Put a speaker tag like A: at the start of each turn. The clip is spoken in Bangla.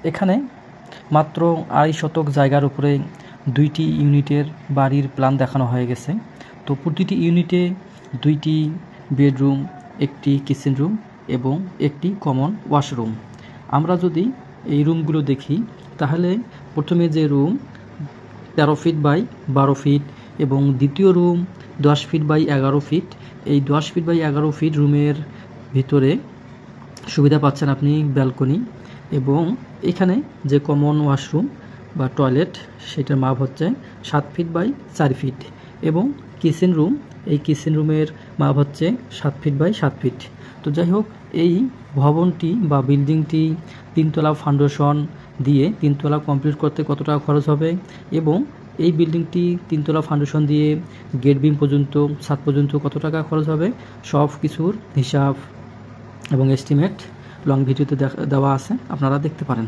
A: এখানে মাত্র 2.5 শতক জায়গার উপরে 2টি ইউনিটের বাড়ির প্ল্যান দেখানো হয়ে গেছে। তো প্রতিটি ইউনিটে 2টি বেডরুম, একটি কিচেন রুম এবং একটি কমন ওয়াশরুম। আমরা যদি এই রুমগুলো দেখি তাহলে প্রথমে যে রুম 13 ফিট বাই 12 ফিট এবং দ্বিতীয় রুম 10 ফিট বাই 11 ফিট। এই 10 ফিট বাই 11 ফিট রুমের ভিতরে সুবিধা পাচ্ছেন আপনি ব্যালকনি, এবং এখানে যে কমন ওয়াশরুম বা টয়লেট সেটার মাপ হচ্ছে 7 ফিট বাই 4 ফিট এবং কিচেন রুম, এই কিচেন রুমের মাপ হচ্ছে 7 ফিট বাই 7 ফিট। তো যাই হোক, এই ভবনটি বা বিল্ডিংটি 3 তলা ফাউন্ডেশন দিয়ে 3 তলা কমপ্লিট করতে কত টাকা খরচ হবে এবং এই বিল্ডিংটি 3 তলা ফাউন্ডেশন দিয়ে গেট বিম পর্যন্ত, ছাদ পর্যন্ত কত টাকা খরচ হবে, সব কিছুর হিসাব এবং এস্টিমেট লং ভিডিওতে দেওয়া আছে, আপনারা দেখতে পারেন।